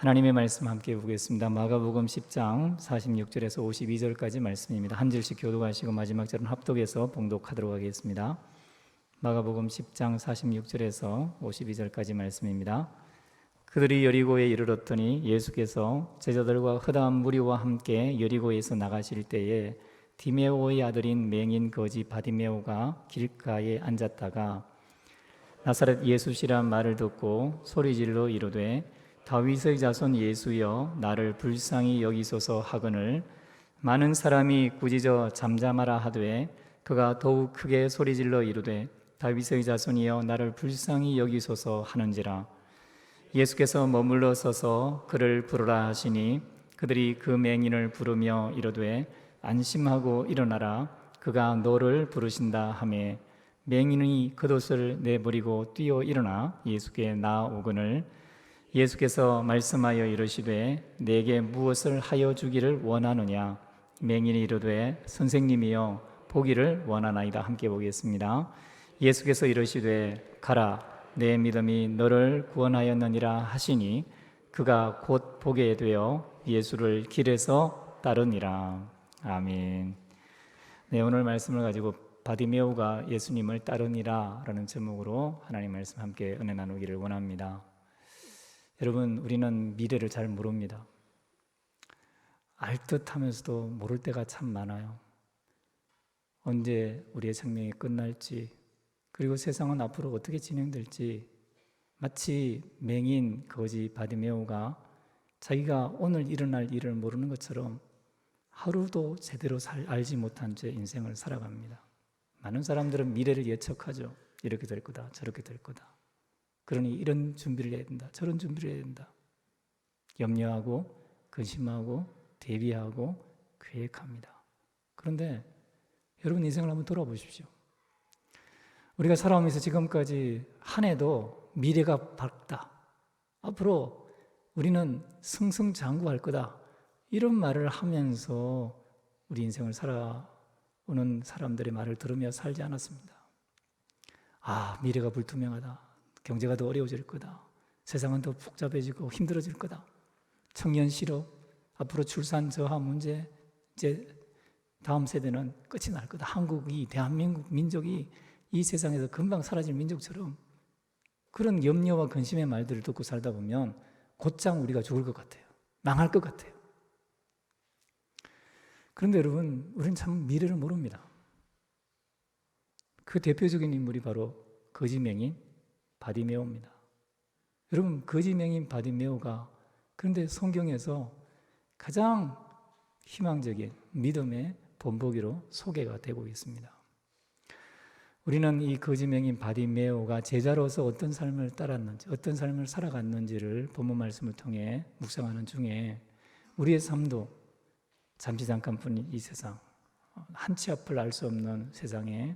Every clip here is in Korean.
하나님의 말씀 함께 보겠습니다. 마가복음 10장 46절에서 52절까지 말씀입니다. 한 절씩 교독하시고 마지막 절은 합독해서 봉독하도록 하겠습니다. 마가복음 10장 46절에서 52절까지 말씀입니다. 그들이 여리고에 이르렀더니 예수께서 제자들과 허다한 무리와 함께 여리고에서 나가실 때에 디메오의 아들인 맹인 거지 바디메오가 길가에 앉았다가 나사렛 예수시란 말을 듣고 소리질러 이르되 다윗의 자손 예수여 나를 불쌍히 여기소서 하거늘 많은 사람이 꾸짖어 잠잠하라 하되 그가 더욱 크게 소리질러 이르되 다윗의 자손이여 나를 불쌍히 여기소서 하는지라. 예수께서 머물러 서서 그를 부르라 하시니 그들이 그 맹인을 부르며 이르되 안심하고 일어나라 그가 너를 부르신다 하매 맹인이 겉옷을 내버리고 뛰어 일어나 예수께 나아오거늘 예수께서 말씀하여 이르시되 내게 무엇을 하여 주기를 원하느냐. 맹인이 이르되 선생님이여 보기를 원하나이다. 함께 보겠습니다. 예수께서 이르시되 가라 내 믿음이 너를 구원하였느니라 하시니 그가 곧 보게 되어 예수를 길에서 따르니라. 아멘. 네, 오늘 말씀을 가지고 바디메오가 예수님을 따르니라 라는 제목으로 하나님 말씀 함께 은혜 나누기를 원합니다. 여러분, 우리는 미래를 잘 모릅니다. 알듯하면서도 모를 때가 참 많아요. 언제 우리의 생명이 끝날지, 그리고 세상은 앞으로 어떻게 진행될지, 마치 맹인 거지 바디메오가 자기가 오늘 일어날 일을 모르는 것처럼 하루도 제대로 알지 못한 채 인생을 살아갑니다. 많은 사람들은 미래를 예측하죠. 이렇게 될 거다, 저렇게 될 거다. 그러니 이런 준비를 해야 된다, 저런 준비를 해야 된다. 염려하고 근심하고 대비하고 계획합니다. 그런데 여러분 인생을 한번 돌아보십시오. 우리가 살아오면서 지금까지 한 해도 미래가 밝다, 앞으로 우리는 승승장구할 거다, 이런 말을 하면서 우리 인생을 살아오는 사람들의 말을 들으며 살지 않았습니다. 아, 미래가 불투명하다, 경제가 더 어려워질 거다, 세상은 더 복잡해지고 힘들어질 거다, 청년 실업, 앞으로 출산 저하 문제, 이제 다음 세대는 끝이 날 거다, 한국이, 대한민국 민족이 이 세상에서 금방 사라질 민족처럼, 그런 염려와 근심의 말들을 듣고 살다 보면 곧장 우리가 죽을 것 같아요. 망할 것 같아요. 그런데 여러분, 우리는 참 미래를 모릅니다. 그 대표적인 인물이 바로 거지맹인 바디메오입니다. 여러분, 거지맹인 바디메오가 그런데 성경에서 가장 희망적인 믿음의 본보기로 소개가 되고 있습니다. 우리는 이 거지맹인 바디메오가 제자로서 어떤 삶을 따랐는지, 어떤 삶을 살아갔는지를 본문 말씀을 통해 묵상하는 중에 우리의 삶도 잠시 잠깐뿐인 이 세상, 한 치 앞을 알 수 없는 세상에,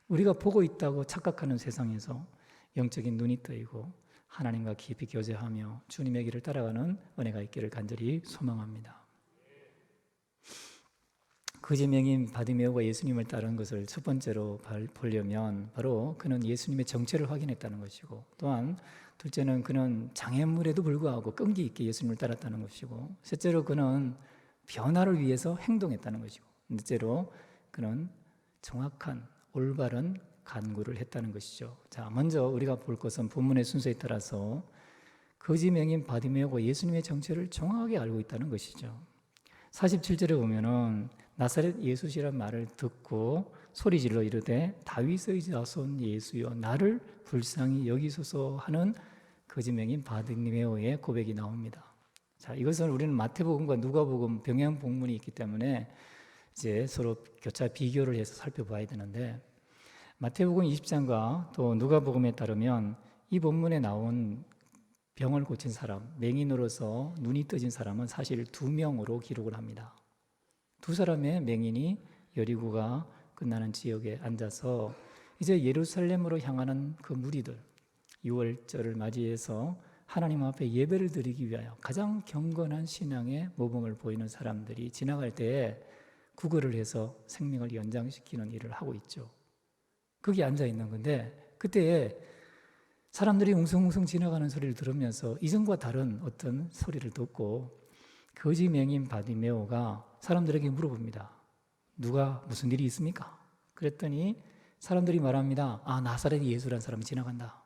우리가 보고 있다고 착각하는 세상에서 영적인 눈이 뜨이고 하나님과 깊이 교제하며 주님의 길을 따라가는 은혜가 있기를 간절히 소망합니다. 거지맹인 바디메오가 예수님을 따른 것을 첫 번째로 보려면 바로 그는 예수님의 정체를 확인했다는 것이고, 또한 둘째는 그는 장애물에도 불구하고 끈기 있게 예수님을 따랐다는 것이고, 셋째로 그는 변화를 위해서 행동했다는 것이고, 넷째로 그는 정확한 올바른 간구를 했다는 것이죠. 자, 먼저 우리가 볼 것은 본문의 순서에 따라서 거지맹인 바디메오가 예수님의 정체를 정확하게 알고 있다는 것이죠. 47절에 보면은 나사렛 예수시란 말을 듣고 소리질러 이르되 다윗의 자손 예수여 나를 불쌍히 여기소서 하는 거지맹인 바디메오의 고백이 나옵니다. 자, 이것은 우리는 마태복음과 누가복음 병행 본문이 있기 때문에 이제 서로 교차 비교를 해서 살펴봐야 되는데, 마태복음 20장과 또 누가복음에 따르면 이 본문에 나온 병을 고친 사람, 맹인으로서 눈이 떠진 사람은 사실 2명으로 기록을 합니다. 두 사람의 맹인이 여리고가 끝나는 지역에 앉아서 이제 예루살렘으로 향하는 그 무리들, 6월절을 맞이해서 하나님 앞에 예배를 드리기 위하여 가장 경건한 신앙의 모범을 보이는 사람들이 지나갈 때에 구걸을 해서 생명을 연장시키는 일을 하고 있죠. 거기 앉아 있는 건데, 그때에 사람들이 웅성웅성 지나가는 소리를 들으면서 이전과 다른 어떤 소리를 듣고 거지 맹인 바디메오가 사람들에게 물어봅니다. 누가 무슨 일이 있습니까? 그랬더니 사람들이 말합니다. 나사렛 예수라는 사람이 지나간다.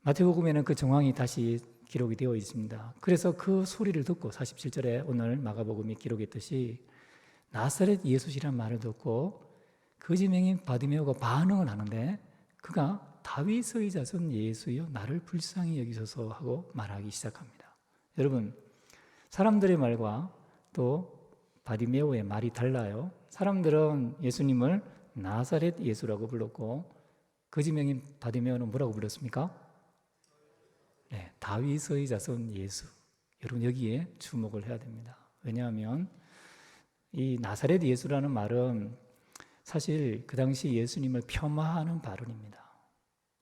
마태복음에는 그 정황이 다시 기록이 되어 있습니다. 그래서 그 소리를 듣고 47절에 오늘 마가복음이 기록했듯이 나사렛 예수시라는 말을 듣고 거지 맹인 바디메오가 반응을 하는데 그가 다윗의 자손 예수여 나를 불쌍히 여기소서 하고 말하기 시작합니다. 여러분, 사람들의 말과 또 바디메오의 말이 달라요. 사람들은 예수님을 나사렛 예수라고 불렀고 거지 맹인 바디메오는 뭐라고 불렀습니까? 네, 다윗의 자손 예수. 여러분 여기에 주목을 해야 됩니다. 왜냐하면 이 나사렛 예수라는 말은 사실 그 당시 예수님을 폄하하는 발언입니다.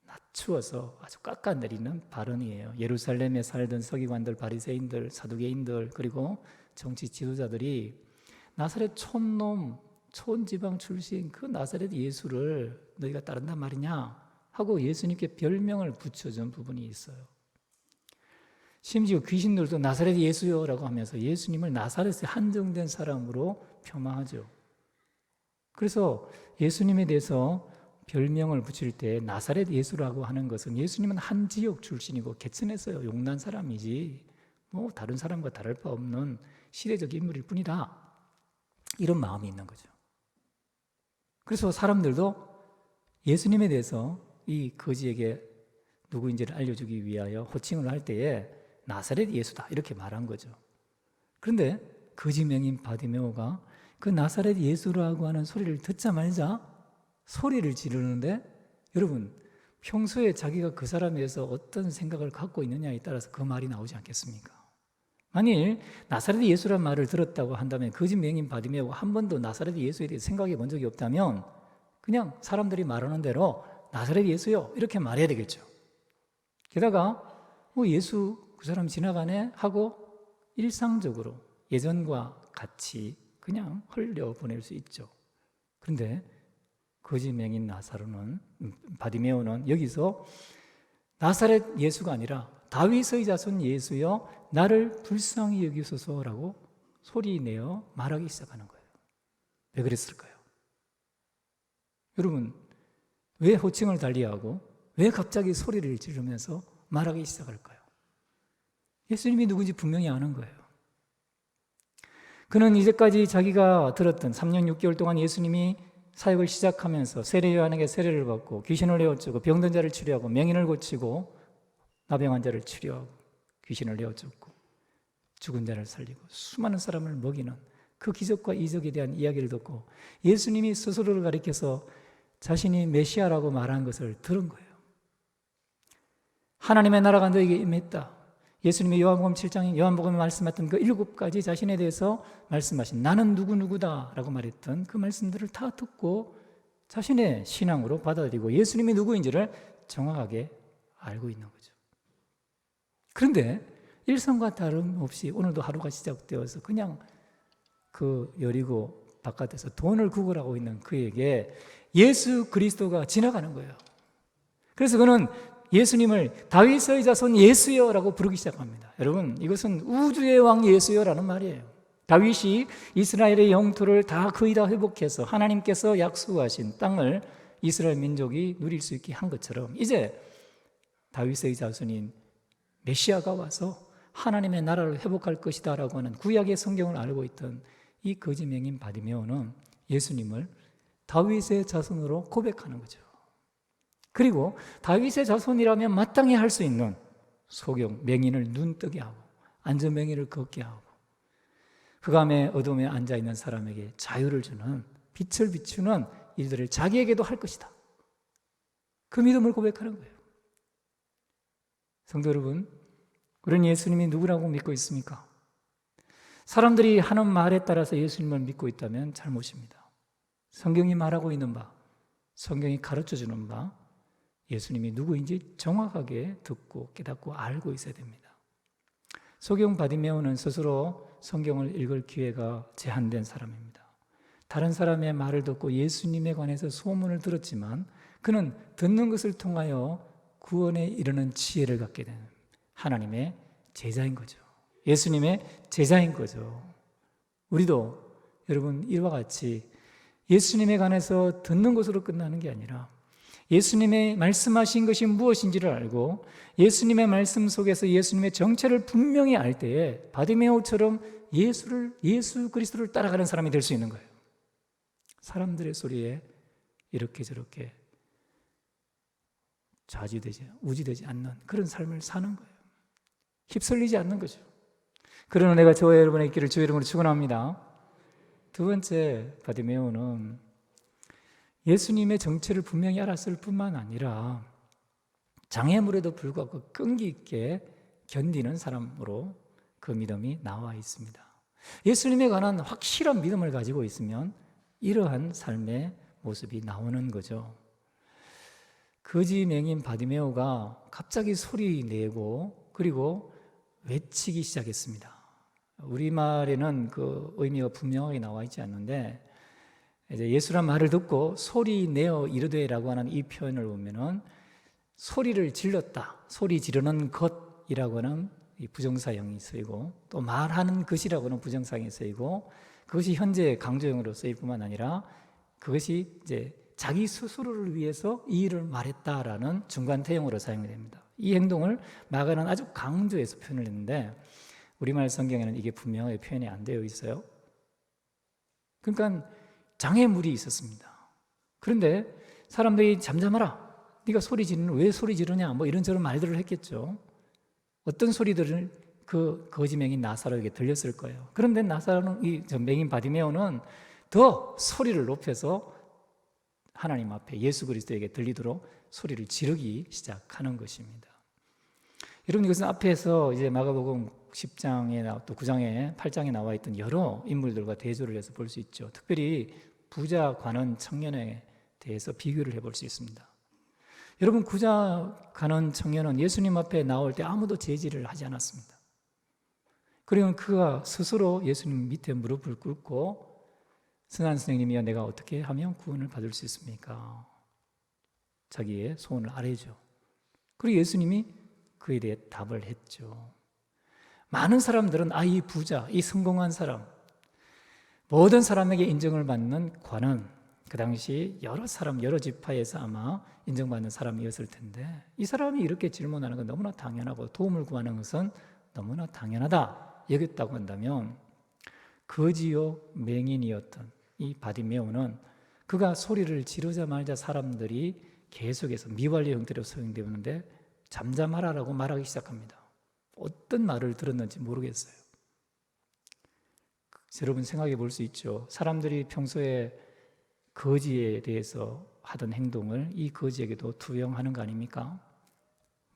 낮추어서 아주 깎아내리는 발언이에요. 예루살렘에 살던 서기관들, 바리새인들, 사두개인들 그리고 정치 지도자들이 나사렛 촌놈, 촌지방 출신 그 나사렛 예수를 너희가 따른단 말이냐 하고 예수님께 별명을 붙여준 부분이 있어요. 심지어 귀신들도 나사렛 예수요라고 하면서 예수님을 나사렛에 한정된 사람으로 폄하하죠. 그래서 예수님에 대해서 별명을 붙일 때 나사렛 예수라고 하는 것은 예수님은 한 지역 출신이고 개천에서 용난 사람이지 뭐 다른 사람과 다를 바 없는 시대적 인물일 뿐이다. 이런 마음이 있는 거죠. 그래서 사람들도 예수님에 대해서 이 거지에게 누구인지를 알려주기 위하여 호칭을 할 때에 나사렛 예수다 이렇게 말한 거죠. 그런데 거지 맹인 바디메오가 그 나사렛 예수라고 하는 소리를 듣자마자 소리를 지르는데 여러분 평소에 자기가 그 사람에 대해서 어떤 생각을 갖고 있느냐에 따라서 그 말이 나오지 않겠습니까? 만일 나사렛 예수란 말을 들었다고 한다면 거지 맹인 바디메오가 한 번도 나사렛 예수에 대해 생각해 본 적이 없다면 그냥 사람들이 말하는 대로 나사렛 예수요 이렇게 말해야 되겠죠. 게다가 예수 그 사람 지나가네 하고 일상적으로 예전과 같이 그냥 흘려보낼 수 있죠. 그런데 거지 맹인 바디메오는 여기서 나사렛 예수가 아니라 다윗의 자손 예수여 나를 불쌍히 여기소서라고 소리내어 말하기 시작하는 거예요. 왜 그랬을까요? 여러분 왜 호칭을 달리하고 왜 갑자기 소리를 지르면서 말하기 시작할까요? 예수님이 누군지 분명히 아는 거예요. 그는 이제까지 자기가 들었던 3년 6개월 동안 예수님이 사역을 시작하면서 세례 요한에게 세례를 받고 귀신을 내어주고 병든 자를 치료하고 맹인을 고치고 나병한 자를 치료하고 귀신을 내어주고 죽은 자를 살리고 수많은 사람을 먹이는 그 기적과 이적에 대한 이야기를 듣고 예수님이 스스로를 가리켜서 자신이 메시아라고 말한 것을 들은 거예요. 하나님의 나라가 너에게 임했다. 예수님이 요한복음 7장 요한복음에 말씀했던 그 7가지 자신에 대해서 말씀하신 나는 누구누구다 라고 말했던 그 말씀들을 다 듣고 자신의 신앙으로 받아들이고 예수님이 누구인지를 정확하게 알고 있는 거죠. 그런데 일상과 다름없이 오늘도 하루가 시작되어서 그냥 그 여리고 바깥에서 돈을 구걸하고 있는 그에게 예수 그리스도가 지나가는 거예요. 그래서 그는 예수님을 다윗의 자손 예수여라고 부르기 시작합니다. 여러분 이것은 우주의 왕 예수여라는 말이에요. 다윗이 이스라엘의 영토를 다 거의 다 회복해서 하나님께서 약속하신 땅을 이스라엘 민족이 누릴 수 있게 한 것처럼 이제 다윗의 자손인 메시아가 와서 하나님의 나라를 회복할 것이다 라고 하는 구약의 성경을 알고 있던 이 거지 맹인 바디메오는 예수님을 다윗의 자손으로 고백하는 거죠. 그리고 다윗의 자손이라면 마땅히 할 수 있는 소경, 맹인을 눈뜨게 하고 안전맹인을 걷게 하고 흑암의 어둠에 앉아있는 사람에게 자유를 주는 빛을 비추는 일들을 자기에게도 할 것이다. 그 믿음을 고백하는 거예요. 성도 여러분, 우리는 예수님이 누구라고 믿고 있습니까? 사람들이 하는 말에 따라서 예수님을 믿고 있다면 잘못입니다. 성경이 말하고 있는 바, 성경이 가르쳐주는 바 예수님이 누구인지 정확하게 듣고 깨닫고 알고 있어야 됩니다. 소경 바디메오는 스스로 성경을 읽을 기회가 제한된 사람입니다. 다른 사람의 말을 듣고 예수님에 관해서 소문을 들었지만 그는 듣는 것을 통하여 구원에 이르는 지혜를 갖게 되는 하나님의 제자인 거죠. 예수님의 제자인 거죠. 우리도 여러분 이와 같이 예수님에 관해서 듣는 것으로 끝나는 게 아니라 예수님의 말씀하신 것이 무엇인지를 알고 예수님의 말씀 속에서 예수님의 정체를 분명히 알 때에 바디메오처럼 예수 그리스도를 따라가는 사람이 될 수 있는 거예요. 사람들의 소리에 이렇게 저렇게 우지되지 않는 그런 삶을 사는 거예요. 휩쓸리지 않는 거죠. 그런 은혜가 저와 여러분의 있기를 주의 이름으로 축원합니다. 두 번째, 바디메오는 예수님의 정체를 분명히 알았을 뿐만 아니라 장애물에도 불구하고 끈기 있게 견디는 사람으로 그 믿음이 나와 있습니다. 예수님에 관한 확실한 믿음을 가지고 있으면 이러한 삶의 모습이 나오는 거죠. 거지 맹인 바디메오가 갑자기 소리 내고 그리고 외치기 시작했습니다. 우리말에는 그 의미가 분명하게 나와 있지 않는데 이제 예수란 말을 듣고 소리 내어 이르되라고 하는 이 표현을 보면은 소리를 질렀다, 소리 지르는 것이라고 하는 이 부정사형이 쓰이고 또 말하는 것이라고 하는 부정사형이 쓰이고 그것이 현재 강조형으로 쓰일 뿐만 아니라 그것이 이제 자기 스스로를 위해서 이 일을 말했다라는 중간태형으로 사용이 됩니다. 이 행동을 마가는 아주 강조해서 표현을 했는데 우리말 성경에는 이게 분명하게 표현이 안 되어 있어요. 그러니까 장애물이 있었습니다. 그런데 사람들이 잠잠하라, 네가 소리 지르는 왜 소리 지르냐 뭐 이런저런 말들을 했겠죠. 어떤 소리들을 그 거지 맹인 나사로에게 들렸을 거예요. 그런데 나사로는 이 맹인 바디메오는 더 소리를 높여서 하나님 앞에 예수 그리스도에게 들리도록 소리를 지르기 시작하는 것입니다. 여러분 이것은 앞에서 이제 마가복음 10장에 또 9장에 8장에 나와 있던 여러 인물들과 대조를 해서 볼 수 있죠. 특별히 부자 관원 청년에 대해서 비교를 해볼 수 있습니다. 여러분 부자 관원 청년은 예수님 앞에 나올 때 아무도 제지를 하지 않았습니다. 그리고 그가 스스로 예수님 밑에 무릎을 꿇고 선한 선생님이여 내가 어떻게 하면 구원을 받을 수 있습니까? 자기의 소원을 아뢰죠. 그리고 예수님이 그에 대해 답을 했죠. 많은 사람들은 이 부자, 이 성공한 사람, 모든 사람에게 인정을 받는 관원, 그 당시 여러 지파에서 아마 인정받는 사람이었을 텐데 이 사람이 이렇게 질문하는 건 너무나 당연하고 도움을 구하는 것은 너무나 당연하다 여겼다고 한다면 거지요 맹인이었던 이 바디메오는 그가 소리를 지르자마자 사람들이 계속해서 미완료 형태로 사용되었는데 잠잠하라라고 말하기 시작합니다. 어떤 말을 들었는지 모르겠어요. 여러분 생각해 볼 수 있죠. 사람들이 평소에 거지에 대해서 하던 행동을 이 거지에게도 투영하는 거 아닙니까?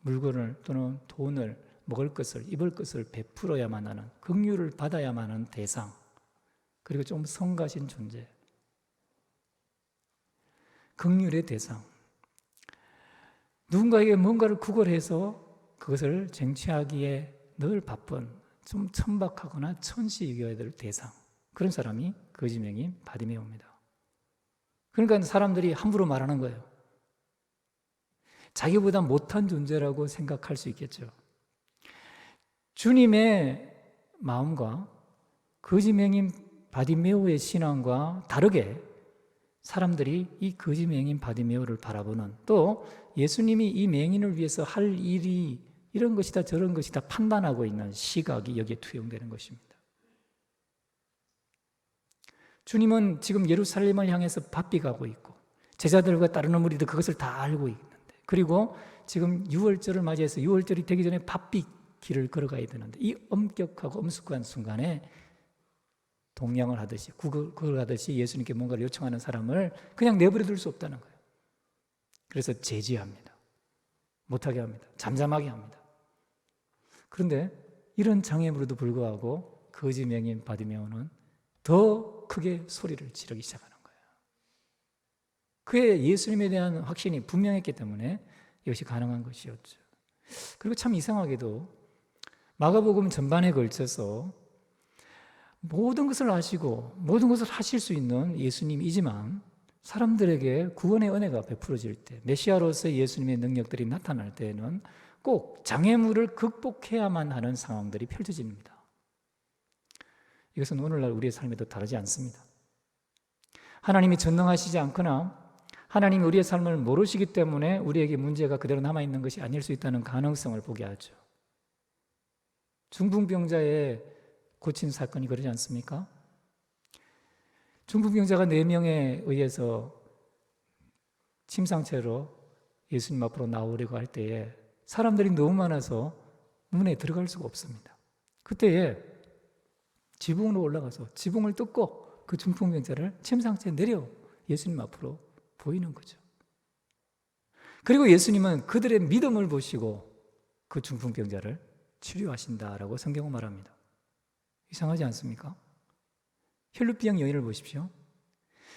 물건을 또는 돈을 먹을 것을 입을 것을 베풀어야만 하는 긍휼을 받아야만 하는 대상 그리고 좀 성가신 존재 긍휼의 대상 누군가에게 뭔가를 구걸해서 그것을 쟁취하기에 늘 바쁜 좀 천박하거나 천시이겨야 될 대상 그런 사람이 거지명인 바디메오입니다. 그러니까 사람들이 함부로 말하는 거예요. 자기보다 못한 존재라고 생각할 수 있겠죠. 주님의 마음과 거지명인 바디메오의 신앙과 다르게 사람들이 이 거지명인 바디메오를 바라보는 또 예수님이 이 맹인을 위해서 할 일이 이런 것이다 저런 것이다 판단하고 있는 시각이 여기에 투영되는 것입니다. 주님은 지금 예루살렘을 향해서 바삐 가고 있고 제자들과 따르는 무리도 그것을 다 알고 있는데 그리고 지금 유월절을 맞이해서 유월절이 되기 전에 바삐 길을 걸어가야 되는데 이 엄격하고 엄숙한 순간에 동양을 하듯이 구걸하듯이 예수님께 뭔가를 요청하는 사람을 그냥 내버려 둘 수 없다는 거예요. 그래서 제지합니다. 못하게 합니다. 잠잠하게 합니다. 그런데 이런 장애물에도 불구하고 거지명인 바디메오는 더 크게 소리를 지르기 시작하는 거예요. 그의 예수님에 대한 확신이 분명했기 때문에 이것이 가능한 것이었죠. 그리고 참 이상하게도 마가복음 전반에 걸쳐서 모든 것을 아시고 모든 것을 하실 수 있는 예수님이지만 사람들에게 구원의 은혜가 베풀어질 때, 메시아로서의 예수님의 능력들이 나타날 때에는 꼭 장애물을 극복해야만 하는 상황들이 펼쳐집니다. 이것은 오늘날 우리의 삶에도 다르지 않습니다. 하나님이 전능하시지 않거나 하나님이 우리의 삶을 모르시기 때문에 우리에게 문제가 그대로 남아있는 것이 아닐 수 있다는 가능성을 보게 하죠. 중풍병자의 고친 사건이 그러지 않습니까? 중풍병자가 4명에 의해서 침상채로 예수님 앞으로 나오려고 할 때에 사람들이 너무 많아서 문에 들어갈 수가 없습니다. 그때에 지붕으로 올라가서 지붕을 뜯고 그 중풍병자를 침상채에 내려 예수님 앞으로 보이는 거죠. 그리고 예수님은 그들의 믿음을 보시고 그 중풍병자를 치료하신다라고 성경은 말합니다. 이상하지 않습니까? 혈루병 여인을 보십시오.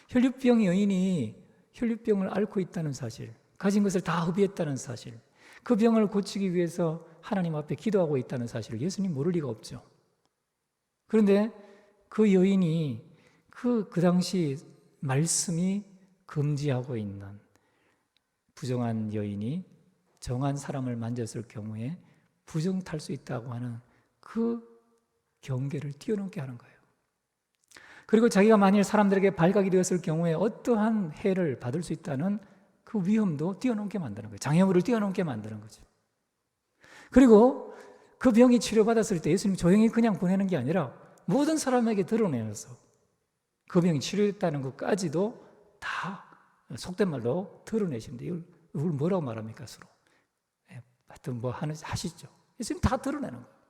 혈루병 여인이 혈루병을 앓고 있다는 사실, 가진 것을 다 허비했다는 사실, 그 병을 고치기 위해서 하나님 앞에 기도하고 있다는 사실을 예수님 모를 리가 없죠. 그런데 그 여인이 그 당시 말씀이 금지하고 있는 부정한 여인이 정한 사람을 만졌을 경우에 부정탈 수 있다고 하는 그 경계를 뛰어넘게 하는 거예요. 그리고 자기가 만일 사람들에게 발각이 되었을 경우에 어떠한 해를 받을 수 있다는 그 위험도 뛰어넘게 만드는 거예요. 장애물을 뛰어넘게 만드는 거죠. 그리고 그 병이 치료받았을 때 예수님이 조용히 그냥 보내는 게 아니라 모든 사람에게 드러내서 그 병이 치료됐다는 것까지도 다 속된 말로 드러내십니다. 이걸 뭐라고 말합니까 서로? 하여튼 뭐 하시죠. 예수님 다 드러내는 거예요.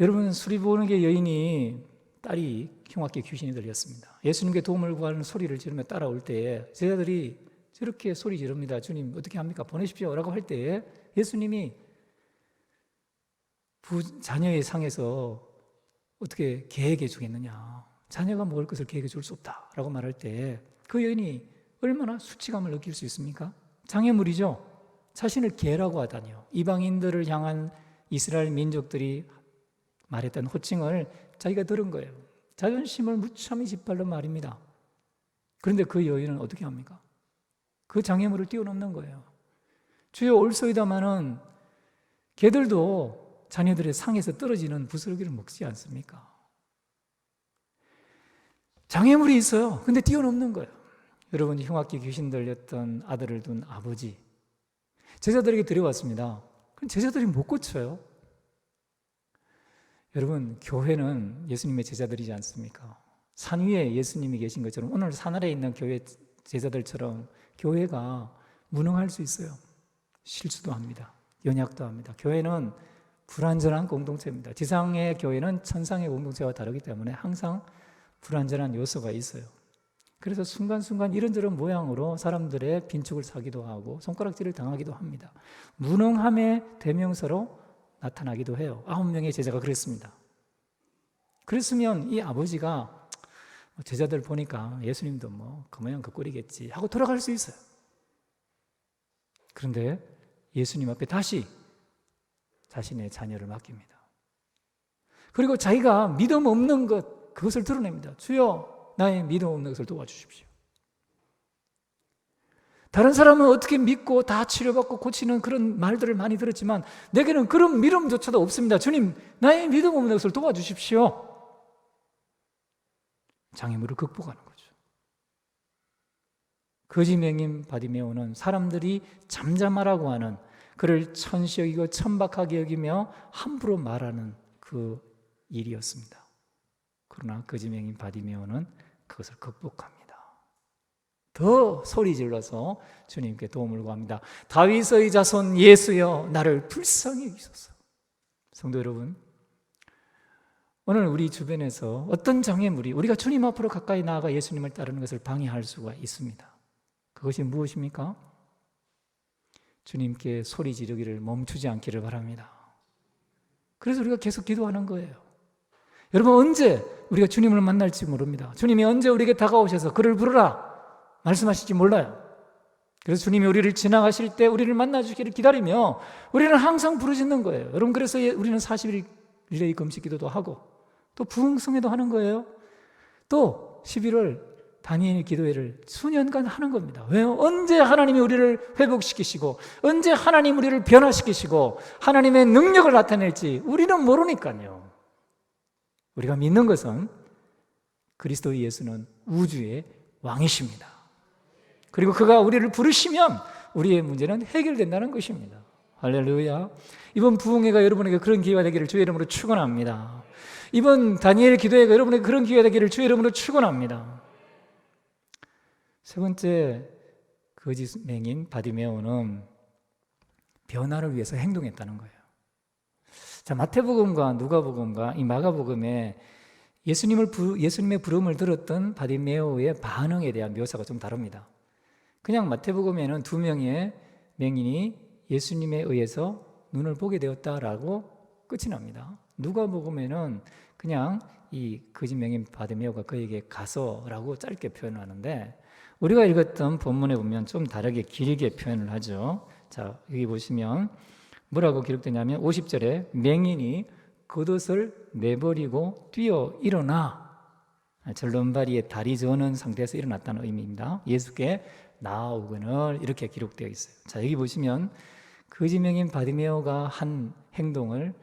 여러분, 수리보는게 여인이 딸이 흉악하게 귀신이 들렸습니다. 예수님께 도움을 구하는 소리를 지르며 따라올 때에 제자들이 저렇게 소리 지릅니다. 주님 어떻게 합니까? 보내십시오 라고 할 때에 예수님이 자녀의 상에서 어떻게 계획해 주겠느냐, 자녀가 먹을 것을 계획해 줄 수 없다 라고 말할 때 그 여인이 얼마나 수치감을 느낄 수 있습니까? 장애물이죠. 자신을 개라고 하다니요. 이방인들을 향한 이스라엘 민족들이 말했던 호칭을 자기가 들은 거예요. 자존심을 무참히 짓밟는 말입니다. 그런데 그 여인은 어떻게 합니까? 그 장애물을 뛰어넘는 거예요. 주여 올소이다마는 개들도 자녀들의 상에서 떨어지는 부스러기를 먹지 않습니까? 장애물이 있어요. 근데 뛰어넘는 거예요. 여러분, 흉악기 귀신 들렸던 아들을 둔 아버지, 제자들에게 데려왔습니다. 그럼 제자들이 못 고쳐요. 여러분, 교회는 예수님의 제자들이지 않습니까? 산 위에 예수님이 계신 것처럼 오늘 산 아래에 있는 교회 제자들처럼 교회가 무능할 수 있어요. 실수도 합니다. 연약도 합니다. 교회는 불완전한 공동체입니다. 지상의 교회는 천상의 공동체와 다르기 때문에 항상 불완전한 요소가 있어요. 그래서 순간순간 이런저런 모양으로 사람들의 빈축을 사기도 하고 손가락질을 당하기도 합니다. 무능함의 대명사로 나타나기도 해요. 9명의 제자가 그랬습니다. 그랬으면 이 아버지가 제자들 보니까 예수님도 뭐 그 모양 그 꼴이겠지 하고 돌아갈 수 있어요. 그런데 예수님 앞에 다시 자신의 자녀를 맡깁니다. 그리고 자기가 믿음 없는 것, 그것을 드러냅니다. 주여, 나의 믿음 없는 것을 도와주십시오. 다른 사람은 어떻게 믿고 다 치료받고 고치는 그런 말들을 많이 들었지만 내게는 그런 믿음조차도 없습니다. 주님, 나의 믿음 없는 것을 도와주십시오. 장애물을 극복하는 거죠. 거지맹인 바디메오는 사람들이 잠잠하라고 하는, 그를 천시 여기고 천박하게 여기며 함부로 말하는 그 일이었습니다. 그러나 거지맹인 바디메오는 그것을 극복합니다. 더 소리 질러서 주님께 도움을 구합니다. 다윗의 자손 예수여, 나를 불쌍히 여기소서. 성도 여러분, 오늘 우리 주변에서 어떤 장애물이 우리가 주님 앞으로 가까이 나아가 예수님을 따르는 것을 방해할 수가 있습니다. 그것이 무엇입니까? 주님께 소리 지르기를 멈추지 않기를 바랍니다. 그래서 우리가 계속 기도하는 거예요. 여러분, 언제 우리가 주님을 만날지 모릅니다. 주님이 언제 우리에게 다가오셔서 그를 부르라 말씀하실지 몰라요. 그래서 주님이 우리를 지나가실 때 우리를 만나주기를 기다리며 우리는 항상 부르짖는 거예요. 여러분, 그래서 우리는 40일 릴레이 금식 기도도 하고 또 부흥성회도 하는 거예요. 또 11월 다니엘 기도회를 수년간 하는 겁니다. 왜요? 언제 하나님이 우리를 회복시키시고 언제 하나님 우리를 변화시키시고 하나님의 능력을 나타낼지 우리는 모르니까요. 우리가 믿는 것은 그리스도 예수는 우주의 왕이십니다. 그리고 그가 우리를 부르시면 우리의 문제는 해결된다는 것입니다. 할렐루야. 이번 부흥회가 여러분에게 그런 기회가 되기를 주의 이름으로 축원합니다. 이번 다니엘 기도회가 여러분에게 그런 기회가 되기를 주의 이름으로 축원합니다. 세 번째 거짓 맹인 바디메오는 변화를 위해서 행동했다는 거예요. 자, 마태복음과 누가복음과 이 마가복음에 예수님의 부름을 들었던 바디메오의 반응에 대한 묘사가 좀 다릅니다. 그냥 마태복음에는 두 명의 맹인이 예수님에 의해서 눈을 보게 되었다라고 끝이 납니다. 누가복음에는 그냥 이 거짓 맹인 바디메오가 그에게 가서라고 짧게 표현하는데 우리가 읽었던 본문에 보면 좀 다르게 길게 표현을 하죠. 자, 여기 보시면 뭐라고 기록되냐면 50절에 맹인이 겉옷을 내버리고 뛰어 일어나 절름발이에 다리 저는 상태에서 일어났다는 의미입니다. 예수께 나아오거늘 이렇게 기록되어 있어요. 자, 여기 보시면 거짓 맹인 바디메오가 한 행동을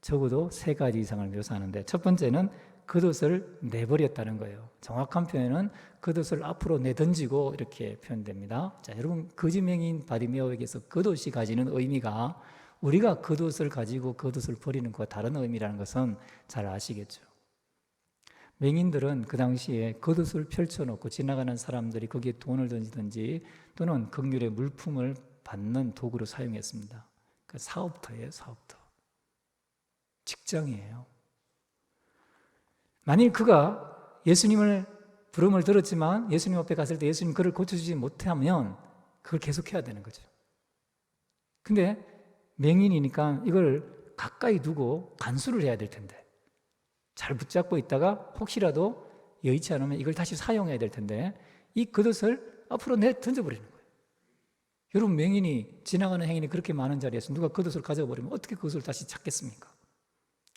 적어도 세 가지 이상을 묘사하는데 첫 번째는 겉옷을 내버렸다는 거예요. 정확한 표현은 겉옷을 앞으로 내던지고 이렇게 표현됩니다. 자, 여러분 거짓 맹인 바디메오에게서 겉옷이 가지는 의미가 우리가 겉옷을 가지고 겉옷을 버리는 것과 다른 의미라는 것은 잘 아시겠죠. 맹인들은 그 당시에 겉옷을 펼쳐놓고 지나가는 사람들이 거기에 돈을 던지든지 또는 긍휼의 물품을 받는 도구로 사용했습니다. 그러니까 사업터예요, 사업터. 직장이에요. 만일 그가 예수님을 부름을 들었지만 예수님 앞에 갔을 때 예수님 그를 고쳐주지 못하면 그걸 계속해야 되는 거죠. 근데 맹인이니까 이걸 가까이 두고 간수를 해야 될 텐데 잘 붙잡고 있다가 혹시라도 여의치 않으면 이걸 다시 사용해야 될 텐데 이 겉옷을 앞으로 던져버리는 거예요. 여러분 맹인이 지나가는 행인이 그렇게 많은 자리에서 누가 겉옷을 가져버리면 어떻게 그것을 다시 찾겠습니까?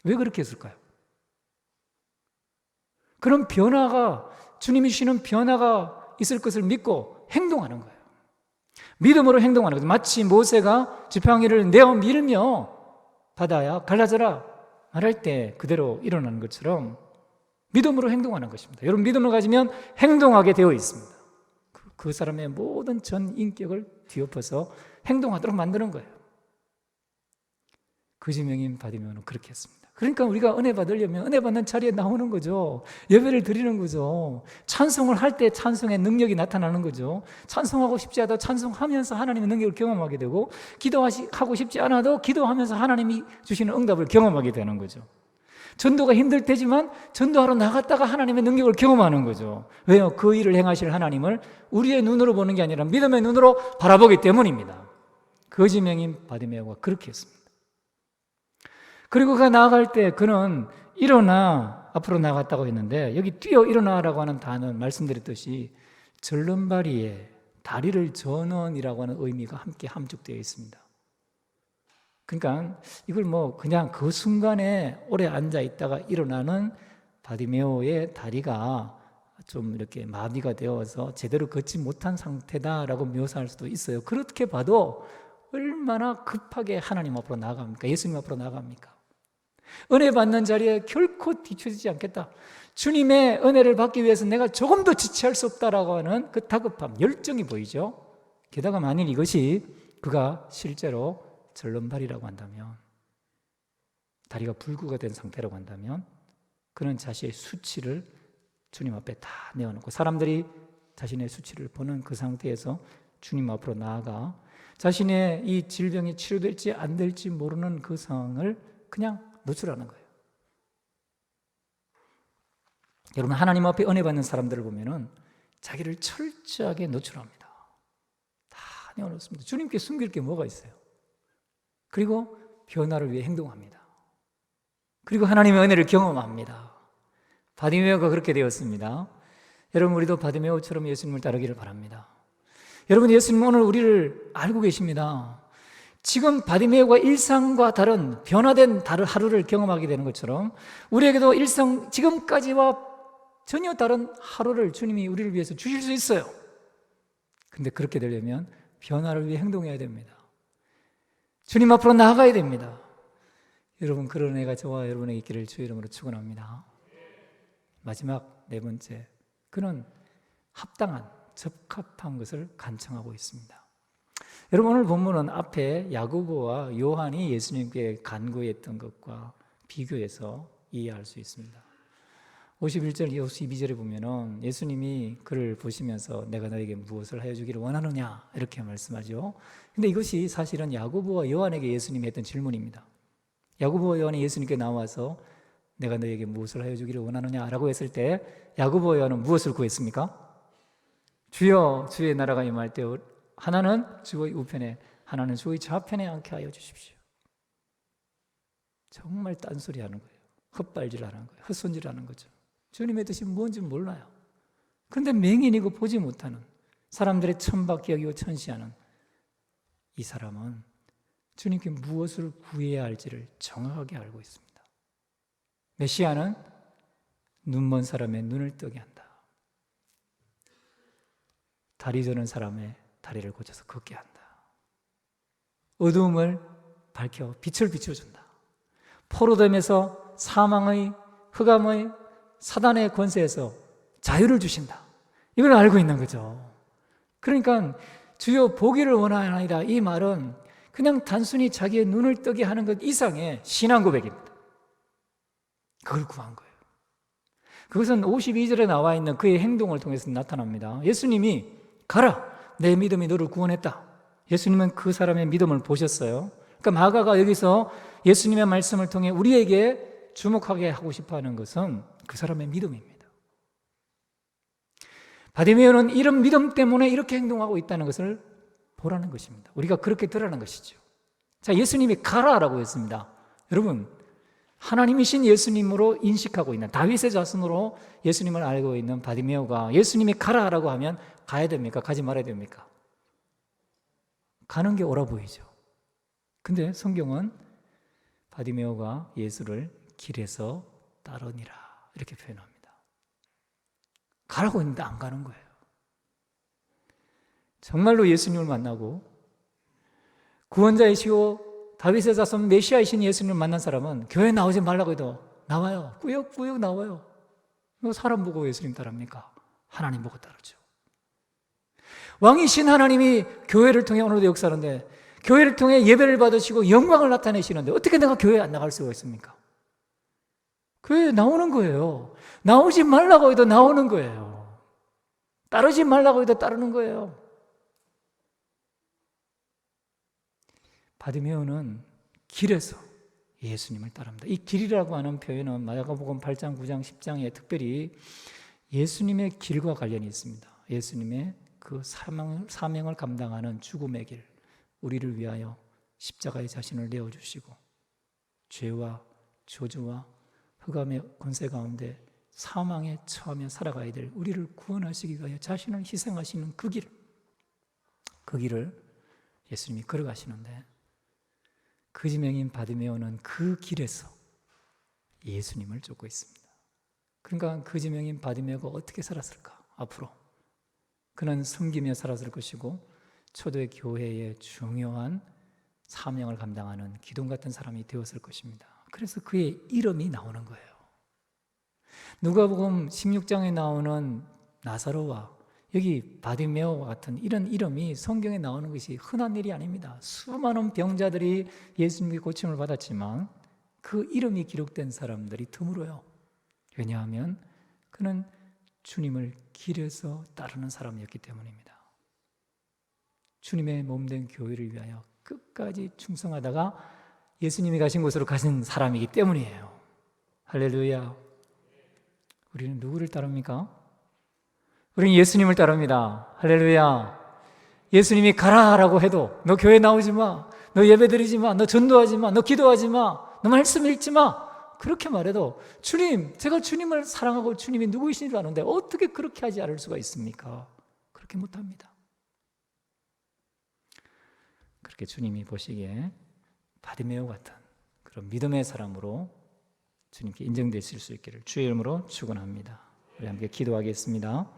왜 그렇게 했을까요? 그런 변화가 주님이 주시는 변화가 있을 것을 믿고 행동하는 거예요. 믿음으로 행동하는 거죠. 마치 모세가 지팡이를 내어 밀며 바다야 갈라져라 말할 때 그대로 일어나는 것처럼 믿음으로 행동하는 것입니다. 여러분 믿음을 가지면 행동하게 되어 있습니다. 그 사람의 모든 전 인격을 뒤엎어서 행동하도록 만드는 거예요. 거짓 맹인 바디메오는 그렇게 했습니다. 그러니까 우리가 은혜 받으려면 은혜 받는 자리에 나오는 거죠. 예배를 드리는 거죠. 찬송을 할 때 찬송의 능력이 나타나는 거죠. 찬송하고 싶지 않아도 찬송하면서 하나님의 능력을 경험하게 되고 기도하고 싶지 않아도 기도하면서 하나님이 주시는 응답을 경험하게 되는 거죠. 전도가 힘들 때지만 전도하러 나갔다가 하나님의 능력을 경험하는 거죠. 왜요? 그 일을 행하실 하나님을 우리의 눈으로 보는 게 아니라 믿음의 눈으로 바라보기 때문입니다. 거짓 맹인 바디메오가 그렇게 했습니다. 그리고 그가 나아갈 때 그는 일어나 앞으로 나갔다고 했는데 여기 뛰어 일어나라고 하는 단어는 말씀드렸듯이 절름발이에 다리를 저는이라고 하는 의미가 함께 함축되어 있습니다. 그러니까 이걸 그냥 그 순간에 오래 앉아 있다가 일어나는 바디메오의 다리가 좀 이렇게 마비가 되어서 제대로 걷지 못한 상태다라고 묘사할 수도 있어요. 그렇게 봐도 얼마나 급하게 하나님 앞으로 나아갑니까? 예수님 앞으로 나아갑니까? 은혜 받는 자리에 결코 뒤처지지 않겠다. 주님의 은혜를 받기 위해서 내가 조금 더 지체할 수 없다라고 하는 그 다급함, 열정이 보이죠. 게다가 만일 이것이 그가 실제로 절름발이라고 한다면, 다리가 불구가 된 상태라고 한다면 그는 자신의 수치를 주님 앞에 다 내어놓고 사람들이 자신의 수치를 보는 그 상태에서 주님 앞으로 나아가 자신의 이 질병이 치료될지 안 될지 모르는 그 상황을 그냥 노출하는 거예요. 여러분 하나님 앞에 은혜 받는 사람들을 보면은 자기를 철저하게 노출합니다. 다 내어놓습니다. 주님께 숨길 게 뭐가 있어요? 그리고 변화를 위해 행동합니다. 그리고 하나님의 은혜를 경험합니다. 바디메오가 그렇게 되었습니다. 여러분 우리도 바디메오처럼 예수님을 따르기를 바랍니다. 여러분 예수님 오늘 우리를 알고 계십니다. 지금 바디메오가 일상과 다른 변화된 하루를 경험하게 되는 것처럼 우리에게도 일상 지금까지와 전혀 다른 하루를 주님이 우리를 위해서 주실 수 있어요. 근데 그렇게 되려면 변화를 위해 행동해야 됩니다. 주님 앞으로 나아가야 됩니다. 여러분, 그런 애가 저와 여러분에게 있기를 주의 이름으로 축원합니다. 마지막 네 번째, 그는 합당한, 적합한 것을 간청하고 있습니다. 여러분, 오늘 본문은 앞에 야고보와 요한이 예수님께 간구했던 것과 비교해서 이해할 수 있습니다. 51절, 52절에 보면은 예수님이 그를 보시면서 내가 너에게 무엇을 하여 주기를 원하느냐 이렇게 말씀하죠. 근데 이것이 사실은 야고보와 요한에게 예수님이 했던 질문입니다. 야고보와 요한이 예수님께 나와서 내가 너에게 무엇을 하여 주기를 원하느냐 라고 했을 때 야고보와 요한은 무엇을 구했습니까? 주여, 주의 나라가 임할 때 하나는 주의 우편에, 하나는 주의 좌편에 앉게 하여 주십시오. 정말 딴소리 하는 거예요. 헛발질 하는 거예요. 헛손질 하는 거죠. 주님의 뜻이 뭔지 몰라요. 그런데 맹인이고 보지 못하는, 사람들의 천박히 여기고 천시하는 이 사람은 주님께 무엇을 구해야 할지를 정확하게 알고 있습니다. 메시아는 눈먼 사람의 눈을 뜨게 한다. 다리 저는 사람의 다리를 고쳐서 걷게 한다. 어두움을 밝혀 빛을 비춰준다. 포로됨에서 사망의, 흑암의, 사단의 권세에서 자유를 주신다. 이걸 알고 있는 거죠. 그러니까 주여 보기를 원하나이다, 이 말은 그냥 단순히 자기의 눈을 뜨게 하는 것 이상의 신앙 고백입니다. 그걸 구한 거예요. 그것은 52절에 나와 있는 그의 행동을 통해서 나타납니다. 예수님이 가라, 내 믿음이 너를 구원했다. 예수님은 그 사람의 믿음을 보셨어요. 그러니까 마가가 여기서 예수님의 말씀을 통해 우리에게 주목하게 하고 싶어하는 것은 그 사람의 믿음입니다. 바디메오는 이런 믿음 때문에 이렇게 행동하고 있다는 것을 보라는 것입니다. 우리가 그렇게 들으라는 것이죠. 자, 예수님이 가라라고 했습니다. 여러분, 하나님이신 예수님으로 인식하고 있는, 다윗의 자손으로 예수님을 알고 있는 바디메오가 예수님이 가라라고 하면 가야 됩니까? 가지 말아야 됩니까? 가는 게 옳아 보이죠. 근데 성경은 바디메오가 예수를 길에서 따르니라 이렇게 표현합니다. 가라고 했는데 안 가는 거예요. 정말로 예수님을 만나고 구원자이시고 다윗의 자손 메시아이신 예수님을 만난 사람은 교회 나오지 말라고 해도 나와요. 꾸역꾸역 나와요. 사람 보고 예수님 따릅니까? 하나님 보고 따르죠. 왕이신 하나님이 교회를 통해 오늘도 역사하는데, 교회를 통해 예배를 받으시고 영광을 나타내시는데 어떻게 내가 교회에 안 나갈 수가 있습니까? 교회에 나오는 거예요. 나오지 말라고 해도 나오는 거예요. 따르지 말라고 해도 따르는 거예요. 바디메오는 길에서 예수님을 따릅니다. 이 길이라고 하는 표현은 마가복음 8장, 9장, 10장에 특별히 예수님의 길과 관련이 있습니다. 예수님의 그 사명을 감당하는 죽음의 길, 우리를 위하여 십자가의 자신을 내어주시고 죄와 저주와 흑암의 권세 가운데 사망에 처하며 살아가야 될 우리를 구원하시기 위하여 자신을 희생하시는 그 길을 예수님이 걸어가시는데, 거지명인 바디메오는 그 길에서 예수님을 쫓고 있습니다. 그러니까 거지명인 바디메오가 어떻게 살았을까? 앞으로 그는 섬기며 살았을 것이고 초대 교회의 중요한 사명을 감당하는 기둥 같은 사람이 되었을 것입니다. 그래서 그의 이름이 나오는 거예요. 누가복음 16장에 나오는 나사로와 여기 바디메오와 같은 이런 이름이 성경에 나오는 것이 흔한 일이 아닙니다. 수많은 병자들이 예수님께 고침을 받았지만 그 이름이 기록된 사람들이 드물어요. 왜냐하면 그는 주님을 길에서 따르는 사람이었기 때문입니다. 주님의 몸된 교회를 위하여 끝까지 충성하다가 예수님이 가신 곳으로 가신 사람이기 때문이에요. 할렐루야. 우리는 누구를 따릅니까? 우리는 예수님을 따릅니다. 할렐루야. 예수님이 가라라고 해도 너 교회 나오지 마, 너 예배 드리지 마, 너 전도하지 마, 너 기도하지 마, 너 말씀 읽지 마, 그렇게 말해도 주님, 제가 주님을 사랑하고 주님이 누구이신 줄 아는데 어떻게 그렇게 하지 않을 수가 있습니까? 그렇게 못합니다. 그렇게 주님이 보시기에 바디메오 같은 그런 믿음의 사람으로 주님께 인정되실 수 있기를 주의 이름으로 축원합니다. 우리 함께 기도하겠습니다.